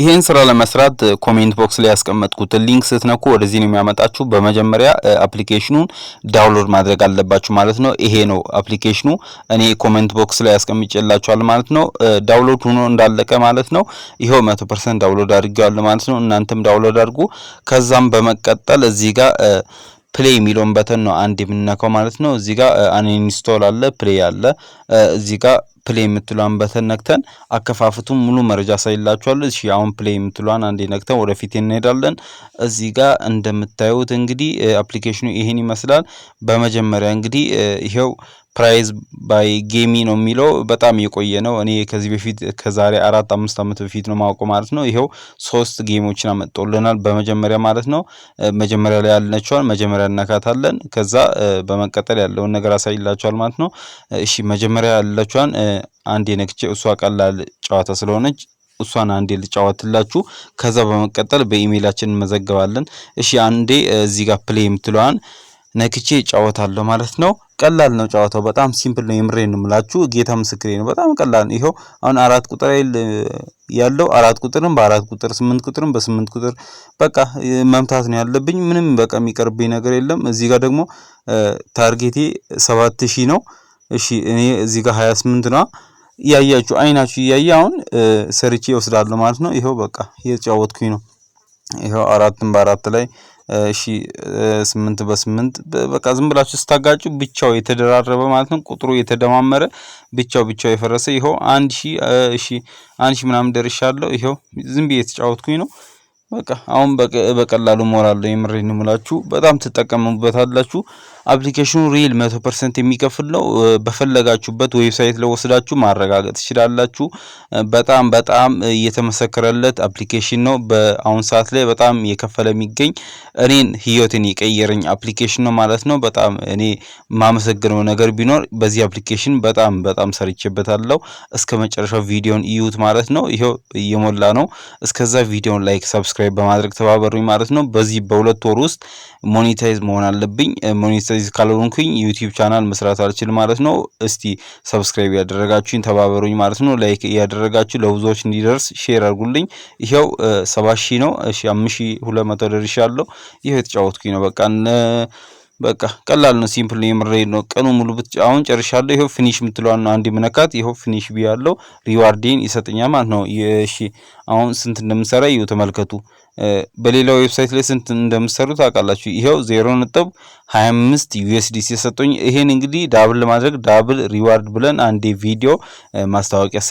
ይሄን ስራ ለመስራት ኮሜንት ቦክስ ላይ ያስቀመጥኩት ሊንክ ስትነኩ ወደዚህ ነው የሚያመጣችሁ። በመጀመሪያ አፕሊኬሽኑን ዳውንሎድ ማድረግ አለባችሁ ማለት ነው። ይሄ ነው አፕሊኬሽኑ። እኔ ኮሜንት ቦክስ ላይ ያስቀምጬላችኋል ማለት ነው። ዳውንሎድ ሆኖ እንዳለቀ ማለት ነው። ይሄው 100% ዳውንሎድ አድርጌዋለሁ ማለት ነው። እናንተም ዳውንሎድ አድርጉ። ከዛም በመቀጠል እዚህ ጋር ፕሌይ የሚለውን በተን ነው አንድ የምንነካው ማለት ነው። እዚህ ጋር አንኢንስቶል አለ፣ ፕሌይ አለ። እዚህ ጋር ፕሌይ የምትሏን በተን ነክተን አከፋፍቱን ሙሉ መረጃ ሳይላችኋል። እሺ አሁን ፕሌይ የምትሏን አንዴ ነክተን ወደፊት እንሄዳለን። እዚህ ጋር እንደምታዩት እንግዲህ አፕሊኬሽኑ ይሄን ይመስላል። በመጀመሪያ እንግዲህ ይሄው ፕራይዝ ባይ ጌሚ ነው የሚለው በጣም የቆየ ነው። እኔ ከዚህ በፊት ከዛሬ 4-5 አመት በፊት ነው ማውቀው ማለት ነው። ይሄው 3 ጌሞችን አመጣውልናል በመጀመሪያ ማለት ነው። መጀመሪያ ላይ ያለችዋን መጀመሪያ እናካታለን። ከዛ በመቀጠል ያለውን ነገር አሳይላችኋል ማለት ነው። እሺ መጀመሪያ ያለችዋን አንዴ ነክቼ እሷ ቀላል ጨዋታ ስለሆነች እሷን አንዴ ልጫወትላችሁ። ከዛ በመቀጠል በኢሜይላችን እንመዘገባለን። እሺ አንዴ እዚህ ጋር ፕሌይ የምትለዋን ነክቼ ጫወታለሁ ማለት ነው። ቀላል ነው ጫወታው፣ በጣም ሲምፕል ነው። የምሬን ነው የምላችሁ፣ ጌታ ምስክሬ ነው። በጣም ቀላል ነው። ይሄው አሁን 4 ቁጥር ያለው 4 ቁጥርም በ4 ቁጥር 8 ቁጥርም በ8 ቁጥር በቃ መምታት ነው ያለብኝ። ምንም በቃ የሚቀርብኝ ነገር የለም። እዚህ ጋር ደግሞ ታርጌቴ 7000 ነው። እሺ እኔ እዚህ ጋር 28 ነው። ያያችሁ አይናችሁ ያያ አሁን ሰርቼ ወስዳለሁ ማለት ነው። ይሄው በቃ እየተጫወትኩኝ ነው። ይሄው 4ም በ4 ላይ እሺ 8 በ8 በቃ ዝም ብላችሁ ስታጋጩ ብቻው የተደራረበ ማለት ነው። ቁጥሩ የተደማመረ ብቻው የፈረሰ ይሄው 1000 እሺ 1000 ምናምን ደርሻለሁ። ይሄው ዝም ብዬ የተጫወትኩኝ ነው። በቃ አሁን በቀላሉ ሞራል የምሬን ነው የምላችሁ፣ በጣም ትጠቀሙበታላችሁ። አፕሊኬሽኑ ሪል 100% የሚከፍል ነው። በፈለጋችሁበት ዌብሳይት ላይ ወስዳችሁ ማረጋገጥ ትችላላችሁ። በጣም እየተመሰከረለት አፕሊኬሽን ነው። በአሁን ሰዓት ላይ በጣም የከፈለ የሚገኝ እኔን ህይወትን የቀየረኝ አፕሊኬሽን ነው ማለት ነው። በጣም እኔ ማመሰግነው ነገር ቢኖር በዚህ አፕሊኬሽን በጣም ሰርቼበታለሁ። እስከ መጨረሻው ቪዲዮን እዩት ማለት ነው። ይሄው እየሞላ ነው። እስከዛ ቪዲዮን ላይክ፣ ሰብስክራይብ በማድረግ ተባበሩኝ ማለት ነው። በዚህ በ2 ወር ውስጥ ሞኔታይዝ መሆን አለብኝ። ሞኔታይዝ ካልሆንኩኝ ዩቲዩብ ቻናል መስራት አልችልም ማለት ነው። እስቲ ሰብስክራይብ ያደረጋችሁኝ ተባበሩኝ ማለት ነው። ላይክ ያደረጋችሁ ለብዙዎች እንዲደርስ ሼር አድርጉልኝ። ይሄው 7000 ነው። እሺ 5200 ደርሻለሁ። ይሄው የተጫወትኩኝ ነው። በቃ ቀላል ነው፣ ሲምፕል ነው። የምሬድ ነው። ቀኑ ሙሉ አሁን ጨርሻለሁ። ይሄው ፊኒሽ የምትለዋን አንድ ምነካት ይሄው ፊኒሽ ቢያለው ሪዋርዴን ይሰጠኛል ማለት ነው። እሺ አሁን ስንት እንደምሰራ ይኸው ተመልከቱ። በሌላው ዌብሳይት ላይ ስንት እንደምሰሩ ታውቃላችሁ። ይሄው 0.25 USDC ሰጠኝ። ይሄን እንግዲህ ዳብል ለማድረግ ዳብል ሪዋርድ ብለን አንዴ ቪዲዮ ማስታወቂያ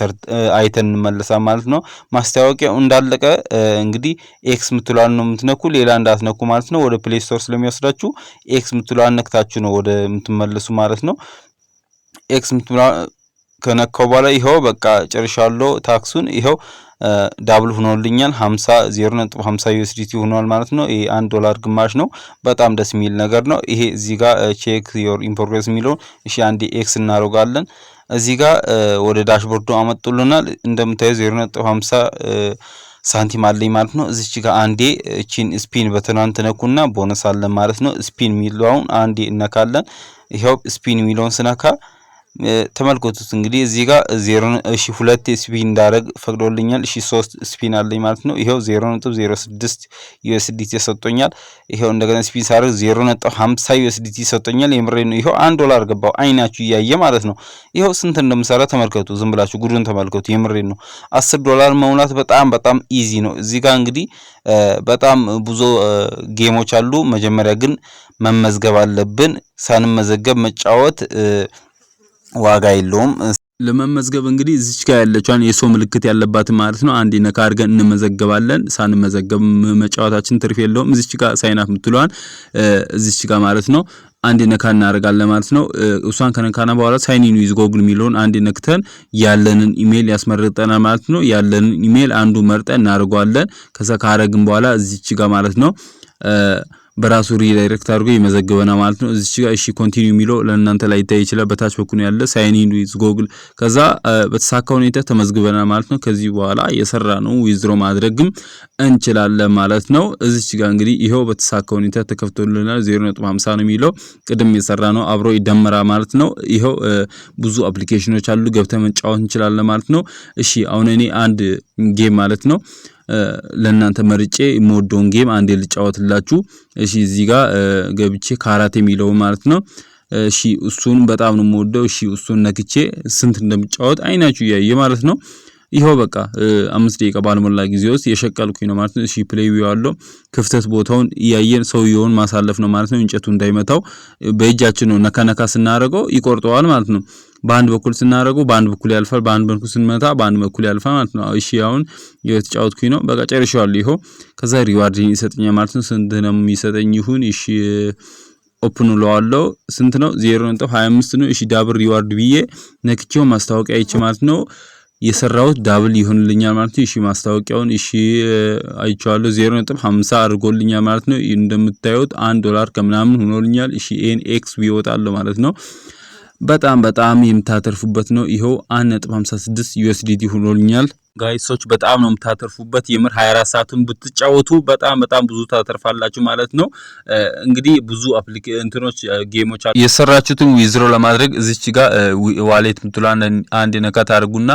አይተን እንመለሳለን ማለት ነው። ማስታወቂያው እንዳለቀ እንግዲህ ኤክስ ምትሏን ነው የምትነኩ፣ ሌላ እንዳትነኩ ማለት ነው። ወደ ፕሌይ ስቶር ስለሚወስዳችሁ ኤክስ ምትሏን ነክታችሁ ነው ወደ ምትመለሱ ማለት ነው። ኤክስ ምትሏን ከነካው በኋላ ይሄው በቃ ጨርሻለሁ ታክሱን። ይሄው ዳብል ሆኖልኛል 0.50 USDT ሆኗል ማለት ነው። ይሄ $1 ግማሽ ነው። በጣም ደስ የሚል ነገር ነው። ይሄ እዚህ ጋር ቼክ ዮር ኢን ፕሮግሬስ የሚለው እሺ አንዴ ኤክስ እናደርጋለን። እዚህ ጋር ወደ ዳሽቦርዱ አመጡልናል። እንደምታዩ 0.50 ሳንቲም አለኝ ማለት ነው። እዚች ጋር አንዴ እቺን ስፒን በተናን ተነኩና ቦነስ አለ ማለት ነው። ስፒን የሚለውን አንዴ እነካለን። ይሄው ስፒን የሚለውን ስነካ ተመልከቱት እንግዲህ እዚህ ጋር 2 ስፒን እንዳረግ ፈቅዶልኛል። 3 ስፒን አለኝ ማለት ነው። ይሄው 0.06 USDT ሰጥቶኛል። ይሄው እንደገና ስፒን ሳረግ 0.50 USDT ሰጥቶኛል። የምሬን ነው። ይሄው $1 ገባው አይናችሁ እያየ ማለት ነው። ይሄው ስንት እንደምሰራ ተመልከቱ። ዝም ብላችሁ ጉዱን ተመልከቱ። የምሬን ነው። $10 መሙላት በጣም ኢዚ ነው። እዚህ ጋር እንግዲህ በጣም ብዙ ጌሞች አሉ። መጀመሪያ ግን መመዝገብ አለብን። ሳንመዘገብ መጫወት ዋጋ የለውም። ለመመዝገብ እንግዲህ እዚች ጋር ያለችዋን የሶ ምልክት ያለባት ማለት ነው አንዴ ነካ አድርገን እንመዘገባለን። ሳንመዘገብ መጫወታችን ትርፍ የለውም። እዚች ጋር ሳይን አፕ ምትሏን እዚች ጋር ማለት ነው አንዴ ነካ እናደርጋለን ማለት ነው። እሷን ከነካና በኋላ ሳይን ኢን ዊዝ ጎግል ሚሊዮን አንዴ ነክተን ያለንን ኢሜል ያስመርጠናል ማለት ነው። ያለንን ኢሜል አንዱ መርጠን እናደርጋለን። ከዛ ካረግን በኋላ እዚች ጋር ማለት ነው በራሱ ሪዳይሬክት አድርጎ ይመዘግበና ማለት ነው። እዚች ጋር እሺ ኮንቲኒው የሚለው ለእናንተ ላይ ይታይ ይችላል። በታች በኩል ያለ ሳይን ኢን ዊዝ ጎግል ከዛ በተሳካ ሁኔታ ተመዝግበና ማለት ነው። ከዚህ በኋላ የሰራ ነው ዊዝድሮ ማድረግም እንችላለን ማለት ነው። እዚች ጋር እንግዲህ ይሄው በተሳካ ሁኔታ ተከፍቶልናል። 0.50 ነው የሚለው ቅድም የሰራ ነው አብሮ ይደመራ ማለት ነው። ይሄው ብዙ አፕሊኬሽኖች አሉ ገብተን መጫወት እንችላለን ማለት ነው። እሺ አሁን እኔ አንድ ጌም ማለት ነው ለእናንተ መርጬ ሞዶን ጌም አንዴ ልጫወትላችሁ። እሺ እዚህ ጋር ገብቼ ካራቴ የሚለው ማለት ነው። እሺ እሱን በጣም ነው የምወደው። እሺ እሱን ነክቼ ስንት እንደምጫወት አይናችሁ ያየ ማለት ነው። ይሄው በቃ 5 ደቂቃ ባልሞላ ጊዜ ውስጥ የሸቀልኩኝ ነው ማለት ነው። እሺ ፕሌይ ያለው ክፍተት ቦታውን እያየን ሰውየውን ማሳለፍ ነው ማለት ነው። እንጨቱ እንዳይመታው በእጃችን ነው ነካነካ ስናደርገው ይቆርጠዋል ማለት ነው። በአንድ በኩል ስናደርገው በአንድ በኩል ያልፋል፣ በአንድ በኩል ስንመታ በአንድ በኩል ያልፋል ማለት ነው። እሺ አሁን የተጫወትኩኝ ነው በቃ ጨርሻለሁ። ይሄው ከዛ ሪዋርድ ይሰጠኛል ማለት ነው። ስንት ነው የሚሰጠኝ? ይሁን እሺ ኦፕን ለዋለው ስንት ነው? 0.25 ነው። እሺ ዳብል ሪዋርድ ብዬ ነክቼው ማስታወቂያ አይቼ ማለት ነው የሰራውት ዳብል ይሆንልኛል ማለት ነው። እሺ ማስታወቂያውን እሺ አይቻለሁ 0.50 አድርጎልኛል ማለት ነው። እንደምታዩት $1 ከምናምን ሆኖልኛል። እሺ ኤን ኤክስ ቢወጣለው ማለት ነው። በጣም የምታተርፉበት ነው። ይሄው 1.56 USDT ሆኖልኛል። ጋይሶች በጣም ነው የምታተርፉበት። የምር 24 ሰዓቱን ብትጫወቱ በጣም ብዙ ታተርፋላችሁ ማለት ነው። እንግዲህ ብዙ አፕሊኬሽኖች ጌሞች የሰራችሁትን ዊዝድሮ ለማድረግ እዚች ጋር ዋሌት ምትሏን አንድ ነካት አድርጉና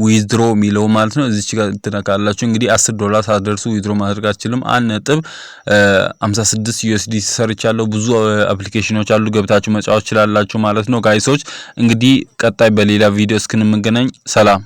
ዊዝድሮ ሚለው ማለት ነው እዚች ጋር ትነካላችሁ። እንግዲህ $10 ሳትደርሱ ዊዝድሮ ማድረግ አትችሉም። 1.56 USDT ሰርቻለሁ። ብዙ አፕሊኬሽኖች አሉ፣ ገብታችሁ መጫወት ትችላላችሁ ማለት ነው ጋይሶች። እንግዲህ ቀጣይ በሌላ ቪዲዮ እስክንገናኝ ሰላም።